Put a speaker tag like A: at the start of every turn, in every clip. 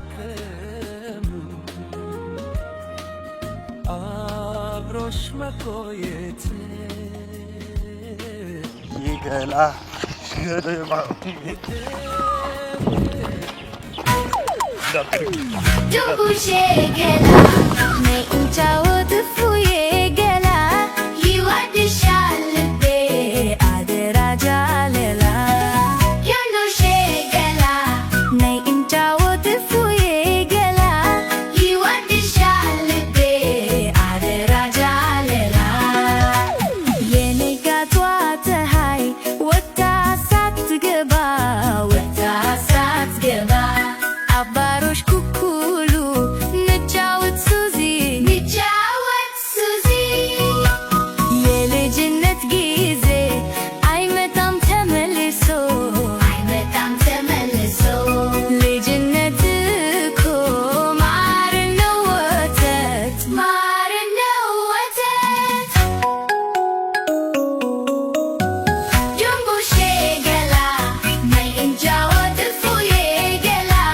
A: መሸከም አብሮሽ መቆየት ይገላ ገደማ
B: Dubushe gela, मैं ऊंचा उठूँ ये गला, ये वादिशाल पे आधे राजा लेला. यनुषे गला, मैं ऊंचा उठूँ ये गला, ये वादिशाल पे आधे राजा लेला. ये निका त्वात है, वत्ता सात गबा, वत्ता सात गबा. Abarosh kukulu, nechawat Suzy, Yele jinnet gize, ay metam temeliso, Le jinnet ko, marna watet, Jumbo shegela, may injawat fuye gela.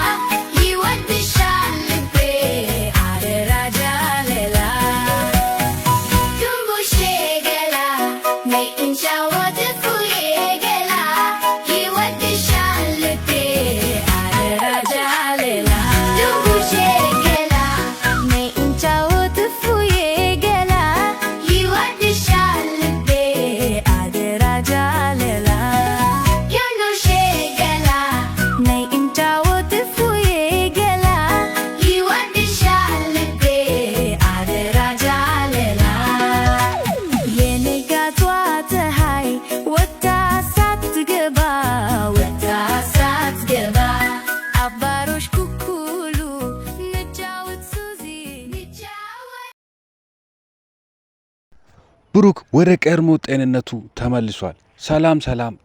C: ብሩክ ወደ ቀድሞ ጤንነቱ ተመልሷል። ሰላም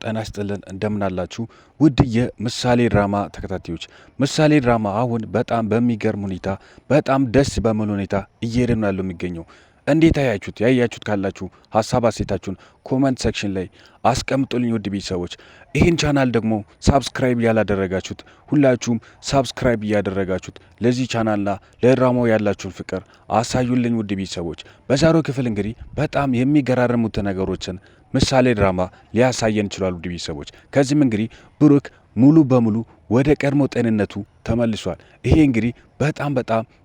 C: ጤና ይስጥልን እንደምን አላችሁ ውድ የምሳሌ ድራማ ተከታታዮች። ምሳሌ ድራማ አሁን በጣም በሚገርም ሁኔታ በጣም ደስ በሚል ሁኔታ እየሄደ ነው ያለው የሚገኘው። እንዴት ያያችሁት ካላችሁ ሀሳብ አስተያየታችሁን ኮሜንት ሴክሽን ላይ አስቀምጡልኝ ውድ ቤተሰቦች። ይህን ቻናል ደግሞ ሳብስክራይብ ያላደረጋችሁት ሁላችሁም ሳብስክራይብ እያደረጋችሁት ለዚህ ቻናልና ለድራማው ያላችሁን ፍቅር አሳዩልኝ ውድ ቤተሰቦች። በዛሬው ክፍል እንግዲህ በጣም የሚገራርሙት ነገሮችን ምሳሌ ድራማ ሊያሳየን ይችላል ውድ ቤተሰቦች። ከዚህም እንግዲህ ብሩክ ሙሉ በሙሉ ወደ ቀድሞ ጤንነቱ ተመልሷል። ይሄ እንግዲህ በጣም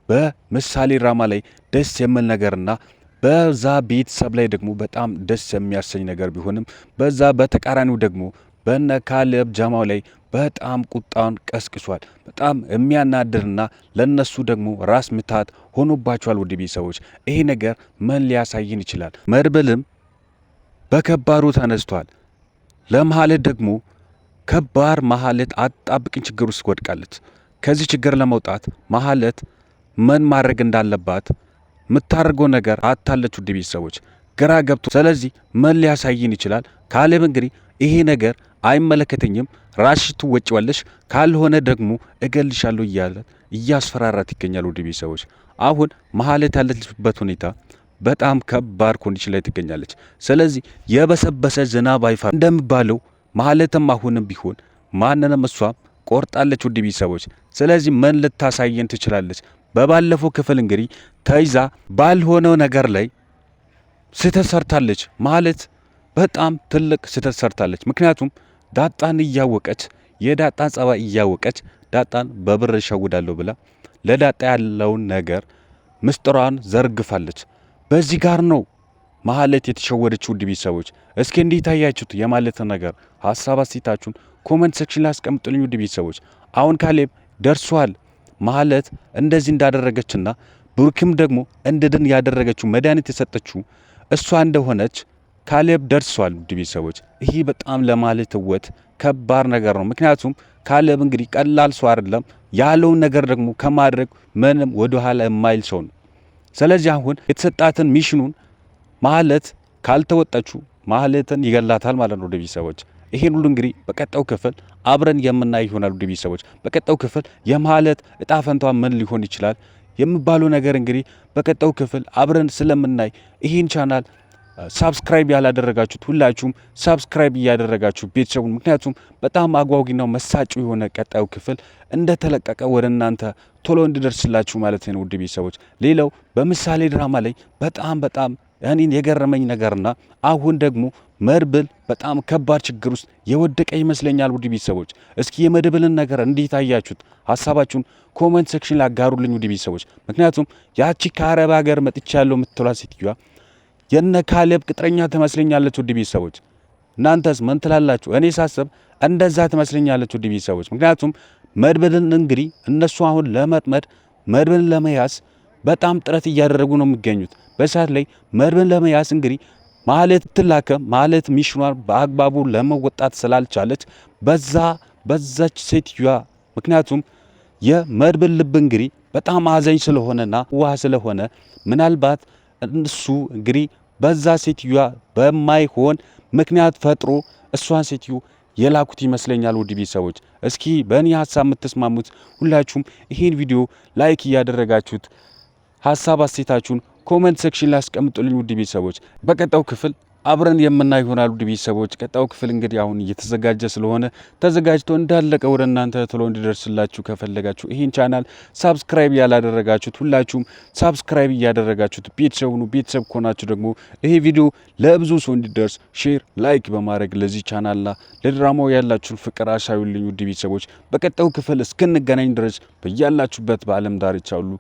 C: በምሳሌ ድራማ ላይ ደስ የሚል ነገርና በዛ ቤተሰብ ላይ ደግሞ በጣም ደስ የሚያሰኝ ነገር ቢሆንም በዛ በተቃራኒው ደግሞ በነ ካሌብ ጀማው ላይ በጣም ቁጣውን ቀስቅሷል። በጣም የሚያናድርና ለነሱ ደግሞ ራስ ምታት ሆኖባቸዋል ውድ ቤተሰቦች። ይሄ ነገር ምን ሊያሳየን ይችላል? መድብልም በከባዱ ተነስቷል። ለማህሌት ደግሞ ከባድ ማህሌት አጣብቅኝ ችግር ውስጥ ወድቃለች። ከዚህ ችግር ለመውጣት ማህሌት ምን ማድረግ እንዳለባት የምታደርገው ነገር አታለች ውድ ቤተሰቦች፣ ግራ ገብቶ። ስለዚህ ምን ሊያሳይን ይችላል? ካሌብ እንግዲህ ይሄ ነገር አይመለከተኝም፣ ራስሽ ትወጪዋለሽ፣ ካልሆነ ደግሞ እገልሻለሁ እያለ እያስፈራራት ይገኛል ውድ ቤተሰቦች። አሁን ማህሌት ያለችበት ሁኔታ በጣም ከባድ ኮንዲሽን ላይ ትገኛለች። ስለዚህ የበሰበሰ ዝናብ አይፈራ እንደሚባለው ማህሌትም አሁንም ቢሆን ማንንም እሷም ቆርጣለች ውድ ቤተሰቦች። ስለዚህ ምን ልታሳየን ትችላለች? በባለፈው ክፍል እንግዲህ ተይዛ ባልሆነው ነገር ላይ ስህተት ሰርታለች። ማህሌት በጣም ትልቅ ስህተት ሰርታለች። ምክንያቱም ዳጣን እያወቀች የዳጣን ጸባይ እያወቀች ዳጣን በብር እሸውዳለሁ ብላ ለዳጣ ያለውን ነገር ምስጢሯን ዘርግፋለች። በዚህ ጋር ነው ማህሌት የተሸወደችው ውድ ቤተሰቦች። እስኪ እንዴት አያችሁት የማህሌትን ነገር? ሀሳብ አስተያየታችሁን ኮሜንት ሴክሽን ላይ አስቀምጡልኝ ውድ ቤተሰቦች። አሁን ካሌብ ደርሷል። ማህሌት እንደዚህ እንዳደረገችና ብሩክም ደግሞ እንድድን ያደረገችው መድኃኒት የሰጠችው እሷ እንደሆነች ካሌብ ደርሷል ውድ ቤተሰቦች። ይህ በጣም ለማህሌት ህይወት ከባድ ነገር ነው። ምክንያቱም ካሌብ እንግዲህ ቀላል ሰው አይደለም። ያለውን ነገር ደግሞ ከማድረግ ምንም ወደ ኋላ የማይል ሰው ነው። ስለዚህ አሁን የተሰጣትን ሚሽኑን ማህሌት ካልተወጣችው ማህሌትን ይገላታል ማለት ነው ውድ ቤተሰቦች። ይሄን ሁሉ እንግዲህ በቀጣው ክፍል አብረን የምናይ ይሆናል ውድ ቤተሰቦች። በቀጣው ክፍል የማህሌት እጣ ፈንታዋ ምን ሊሆን ይችላል የሚባለው ነገር እንግዲህ በቀጣው ክፍል አብረን ስለምናይ ይህን ቻናል ሳብስክራይብ ያላደረጋችሁት ሁላችሁም ሳብስክራይብ እያደረጋችሁ ቤተሰቡን፣ ምክንያቱም በጣም አጓጊና መሳጩ የሆነ ቀጣዩ ክፍል እንደተለቀቀ ወደ እናንተ ቶሎ እንዲደርስላችሁ ማለት ነው ውድ ቤተሰቦች። ሌላው በምሳሌ ድራማ ላይ በጣም እኔን የገረመኝ ነገርና አሁን ደግሞ መድብል በጣም ከባድ ችግር ውስጥ የወደቀ ይመስለኛል ውድ ቤተሰቦች። እስኪ የመድብልን ነገር እንዴት አያችሁት? ሀሳባችሁን ኮሜንት ሴክሽን ላይ አጋሩልኝ ውድ ቤተሰቦች። ምክንያቱም ያቺ ከአረብ ሀገር መጥቻለሁ የምትሏት ሴትዮዋ የነ ካሌብ ቅጥረኛ ትመስለኛለች ውድ ቤተሰቦች። እናንተስ ምን ትላላችሁ? እኔ ሳስብ እንደዛ ትመስለኛለች ውድ ቤተሰቦች። ምክንያቱም መድብልን እንግዲህ እነሱ አሁን ለመጥመድ መድብልን ለመያዝ በጣም ጥረት እያደረጉ ነው የሚገኙት። በሰዓት ላይ መድብልን ለመያዝ እንግዲህ ማለት ትላከም ማለት ሚሽኗን በአግባቡ ለመወጣት ስላልቻለች በዛች ሴትዮዋ ምክንያቱም የመድብል ልብ እንግዲህ በጣም አዘኝ ስለሆነና ውሃ ስለሆነ ምናልባት እሱ እንግዲህ በዛ ሴትዮዋ በማይሆን ምክንያት ፈጥሮ እሷን ሴትዮ የላኩት ይመስለኛል ውድ ቤተሰቦች። እስኪ በእኔ ሀሳብ የምትስማሙት ሁላችሁም ይሄን ቪዲዮ ላይክ እያደረጋችሁት ሀሳብ አስተያየታችሁን ኮሜንት ሴክሽን ላይ አስቀምጡልኝ ውድ ቤተሰቦች። በቀጣው ክፍል አብረን የምናይ ይሆናል ውድ ቤተሰቦች። ቀጣው ክፍል እንግዲህ አሁን እየተዘጋጀ ስለሆነ ተዘጋጅቶ እንዳለቀ ወደ እናንተ ቶሎ እንዲደርስላችሁ ከፈለጋችሁ ይህን ቻናል ሳብስክራይብ ያላደረጋችሁት ሁላችሁም ሳብስክራይብ እያደረጋችሁት ቤተሰቡኑ፣ ቤተሰብ ከሆናችሁ ደግሞ ይሄ ቪዲዮ ለብዙ ሰው እንዲደርስ ሼር፣ ላይክ በማድረግ ለዚህ ቻናልና ለድራማው ያላችሁን ፍቅር አሳዩልኝ ውድ ቤተሰቦች። በቀጣው ክፍል እስክንገናኝ ድረስ በያላችሁበት በዓለም ዳርቻ ሁሉ